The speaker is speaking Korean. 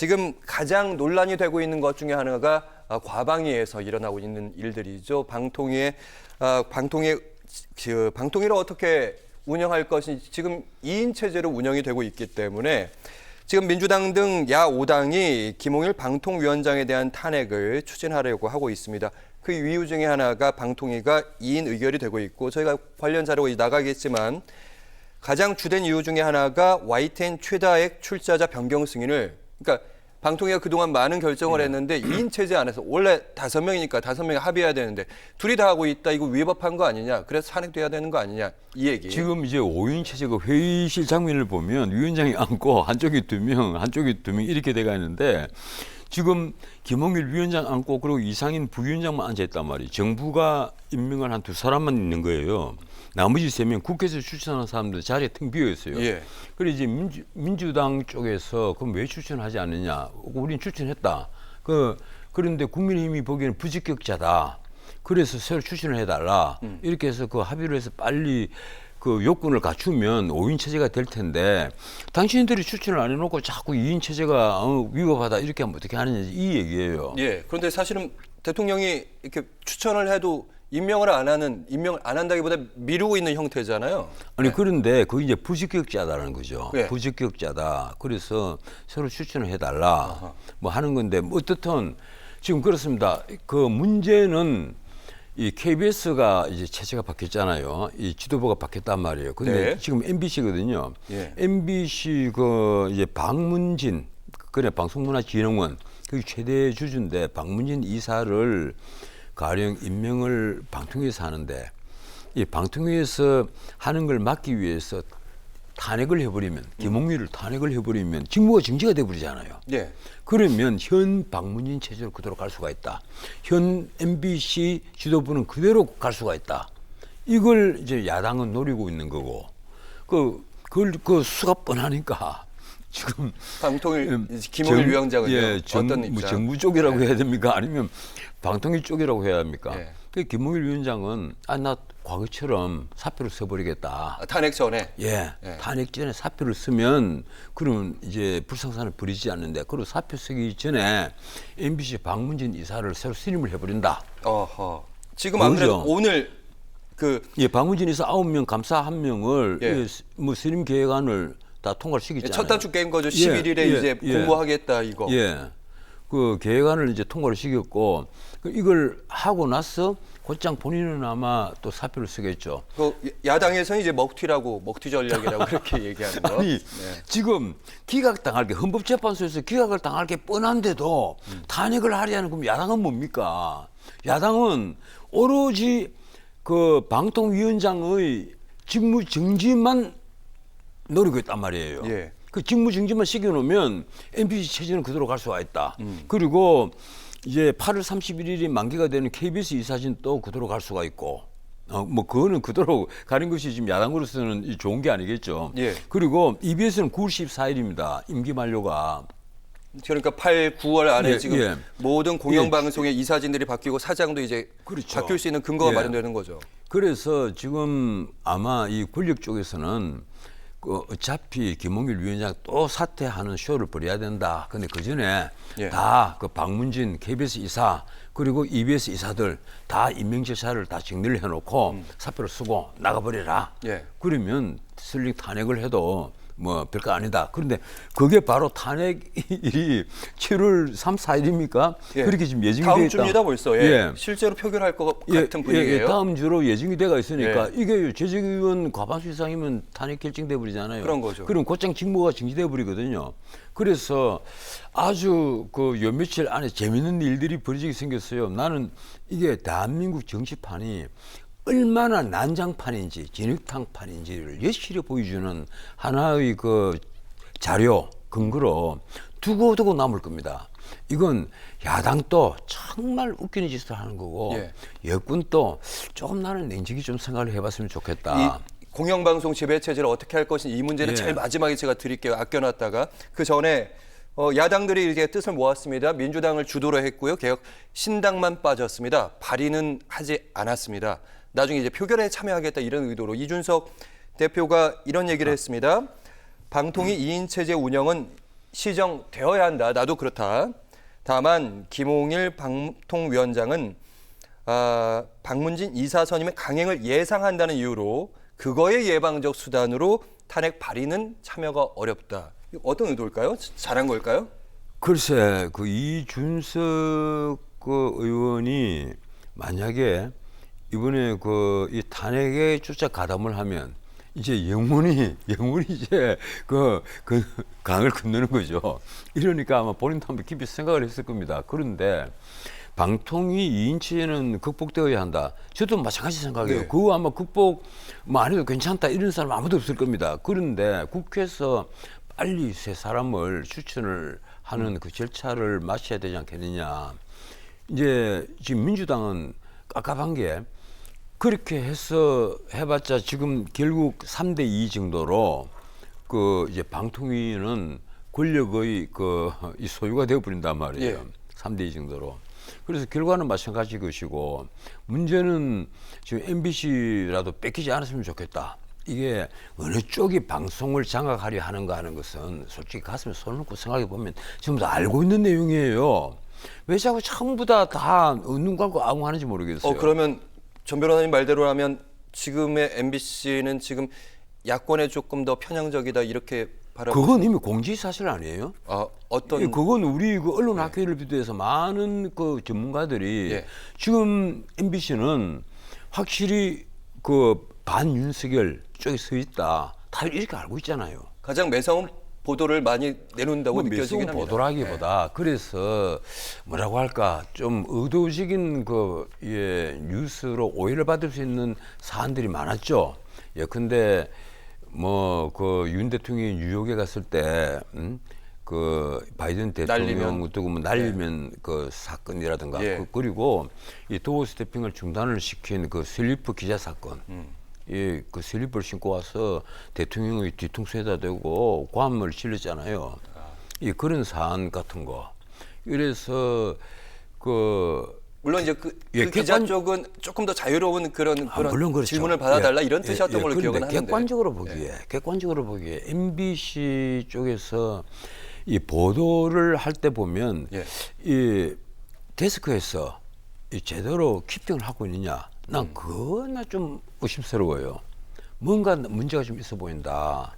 지금 가장 논란이 되고 있는 것 중에 하나가 과방위에서 일어나고 있는 일들이죠. 방통위를 어떻게 운영할 것인지 지금 2인 체제로 운영이 되고 있기 때문에 지금 민주당 등 야5당이 김홍일 방통위원장에 대한 탄핵을 추진하려고 하고 있습니다. 그 이유 중에 하나가 방통위가 2인 의결이 되고 있고 저희가 관련 자료가 나가겠지만 가장 주된 이유 중에 하나가 YTN 최다액 출자자 변경 승인을 그러니까 방통위가 그동안 많은 결정을 했는데 2인 체제 안에서 원래 5명이니까 5명이 합의해야 되는데 둘이 다 하고 있다. 이거 위법한 거 아니냐. 그래서 탄핵돼야 되는 거 아니냐. 이 얘기. 지금 이제 5인 체제가 회의실 장면을 보면 위원장이 앉고 한쪽이 2명, 한쪽이 2명 이렇게 돼가 있는데 지금 김홍일 위원장 앉고 그리고 이상인 부위원장만 앉아있단 말이에요. 정부가 임명을 한 2사람만 있는 거예요. 나머지 3명 국회에서 추천한 사람들 자리에 텅 비어 있어요. 예. 그래 이제 민주당 쪽에서 그럼 왜 추천하지 않느냐? 우린 추천했다. 그런데 국민의힘이 보기에는 부적격자다. 그래서 새로 추천을 해달라. 이렇게 해서 그 합의를 해서 빨리 그 요건을 갖추면 5인 체제가 될 텐데 당신들이 추천을 안 해놓고 자꾸 2인 체제가 위법하다 이렇게 하면 어떻게 하느냐 이 얘기예요. 예. 그런데 사실은 대통령이 이렇게 추천을 해도 임명을 안 한다기보다 미루고 있는 형태잖아요. 아니 네. 그런데 그게 이제 부적격자다라는 거죠. 네. 부적격자다. 그래서 새로 추천을 해달라. 뭐 하는 건데 뭐 어떻든 지금 그렇습니다. 그 문제는 이 KBS가 이제 체제가 바뀌었잖아요. 이 지도부가 바뀌었단 말이에요. 근데 네. 지금 MBC거든요. 예. MBC 그 이제 박문진 그래 방송문화진흥원 그게 최대 주주인데 박문진 이사를 가령 임명을 방통위에서 하는데 이 방통위에서 하는 걸 막기 위해서 탄핵을 해버리면 김홍일을 탄핵을 해버리면 직무가 정지가 돼버리잖아요. 예. 그러면 현 박문진 체제로 그대로 갈 수가 있다. 현 MBC 지도부는 그대로 갈 수가 있다. 이걸 이제 야당은 노리고 있는 거고 그 수가 뻔하니까 지금 방통위 김홍일 위원장은요. 어떤 입장? 뭐 정부 쪽이라고 해야 됩니까? 아니면 방통위 쪽이라고 해야 합니까? 예. 그 김홍일 위원장은 나 과거처럼 사표를 써버리겠다. 탄핵 전에. 예, 예. 탄핵 전에 사표를 쓰면 그러면 이제 불상사를 부리지 않는데 그리고 사표 쓰기 전에 MBC 박문진 이사를 새로 신임을 해버린다. 어허. 지금 아무래도 오늘 예, 박문진 이사 9명 감사 1명을 예. 뭐 신임 계획안을 다 통과를 시켰잖아요. 첫 단추 깬 거죠. 11일에 이제 공고하겠다 이거. 예. 그 계획안을 이제 통과를 시켰고 이걸 하고 나서 곧장 본인은 아마 또 사표를 쓰겠죠. 그 야당에서는 이제 먹튀 전략이라고 그렇게 얘기하는 거. 아니 네. 지금 기각당할 게 헌법재판소에서 기각을 당할 게 뻔한데도 탄핵을 하려는 그럼 야당은 뭡니까? 야당은 오로지 그 방통위원장의 직무 정지만 노리고 있단 말이에요. 예. 그 직무 정지만 시켜놓으면 MBC 체제는 그대로 갈 수가 있다. 그리고 이제 8월 31일이 만기가 되는 KBS 이사진도 그대로 갈 수가 있고, 뭐 그거는 그대로 가는 것이 지금 야당으로서는 좋은 게 아니겠죠. 예. 그리고 EBS는 9월 14일입니다. 임기 만료가. 그러니까 8, 9월 안에 예, 지금 예. 모든 공영방송의 이사진들이 바뀌고 사장도 이제 그렇죠. 바뀔 수 있는 근거가 예. 마련되는 거죠. 그래서 지금 아마 이 권력 쪽에서는 어차피 김홍일 위원장 또 사퇴하는 쇼를 벌여야 된다. 근데 그 전에 예. 다 그 박문진 KBS 이사 그리고 EBS 이사들 다 임명 절차를 다 정리를 해놓고 사표를 쓰고 나가버려라. 예. 그러면 슬링 탄핵을 해도 뭐 별거 아니다. 그런데 그게 바로 탄핵일이 7월 3, 4일입니까? 예. 그렇게 지금 예정이 다음 되어 있다. 주입니다 벌써. 예. 실제로 표결할 것 같은 분위기예요. 다음 주로 예정이 돼가 있으니까 예. 이게 재직의원 과반수 이상이면 탄핵 결정돼 버리잖아요. 그런 거죠. 그럼 곧장 직무가 정지돼 버리거든요. 그래서 아주 그 요 며칠 안에 재밌는 일들이 벌어지게 생겼어요. 나는 이게 대한민국 정치판이 얼마나 난장판인지 진흙탕판인지를 여실히 보여주는 하나의 그 자료 근거로 두고두고 남을 겁니다. 이건 야당도 정말 웃기는 짓을 하는 거고 예. 여권도 조금 나는 냉정히 좀 생각을 해봤으면 좋겠다. 이 공영방송 지배체제를 어떻게 할 것인지 이 문제는 예. 제일 마지막에 제가 드릴게요. 아껴놨다가 그 전에 야당들이 이렇게 뜻을 모았습니다. 민주당을 주도로 했고요. 개혁 신당만 빠졌습니다. 발의는 하지 않았습니다. 나중에 이제 표결에 참여하겠다 이런 의도로 이준석 대표가 이런 얘기를 했습니다. 방통위 2인 체제 운영은 시정되어야 한다. 나도 그렇다. 다만 김홍일 방통위원장은 박문진 이사 선임의 강행을 예상한다는 이유로 그거의 예방적 수단으로 탄핵 발의는 참여가 어렵다. 이거 어떤 의도일까요? 잘한 걸까요? 글쎄, 그 이준석 그 의원이 만약에 이번에 그 이 탄핵에 쫓아 가담을 하면 이제 영원히 이제 그 강을 건너는 거죠. 이러니까 아마 본인도 한번 깊이 생각을 했을 겁니다. 그런데 방통위 2인체는 극복되어야 한다. 저도 마찬가지 생각해요. 네. 그거 아마 극복 안 해도 괜찮다 이런 사람 아무도 없을 겁니다. 그런데 국회에서 빨리 새 사람을 추천을 하는 그 절차를 마쳐야 되지 않겠느냐. 이제 지금 민주당은 깝깝한 게 그렇게 해서 해봤자 지금 결국 3대2 정도로 그 이제 방통위는 권력의 이 소유가 되어버린단 말이에요. 예. 3대2 정도로. 그래서 결과는 마찬가지 것이고 문제는 지금 MBC라도 뺏기지 않았으면 좋겠다. 이게 어느 쪽이 방송을 장악하려 하는가 하는 것은 솔직히 가슴에 손을 얹고 생각해 보면 전부 다 알고 있는 내용이에요. 왜 자꾸 전부 다 눈 감고 아웅하는지 모르겠어요. 그러면 전 변호사님 말대로라면 지금의 MBC는 지금 야권에 조금 더 편향적이다 이렇게 바라보고 그건 이미 공지사실 아니에요? 어떤 그건 우리 그 언론학회를 비롯해서 많은 그 전문가들이 예. 지금 MBC는 확실히 그 반윤석열 쪽에 서 있다. 다 이렇게 알고 있잖아요. 가장 매서운 보도를 많이 내놓는다고 느껴지긴 합니다. 보도라기보다 그래서 뭐라고 할까 좀 의도적인 뉴스로 오해를 받을 수 있는 사안들이 많았죠. 예, 근데 뭐 그 윤 대통령이 뉴욕에 갔을 때 그 바이든 대통령 날리면 그 사건이라든가 예. 그리고 이 도어 스태핑을 중단을 시킨 그 슬리퍼 기자 사건. 예, 그 슬리퍼를 신고 와서 대통령의 뒤통수에다 대고 고함을 질렀잖아요. 예, 그런 사안 같은 거. 그래서 물론 이제 그 기자 쪽은 조금 더 자유로운 그런 물론 그렇죠. 질문을 받아달라 이런 뜻이었던 걸로 기억은 하는데. 객관적으로 보기에 MBC 쪽에서 이 보도를 할 때 보면 이 데스크에서 이 제대로 키핑을 하고 있느냐. 난 그거나 좀 의심스러워요. 뭔가 문제가 좀 있어 보인다.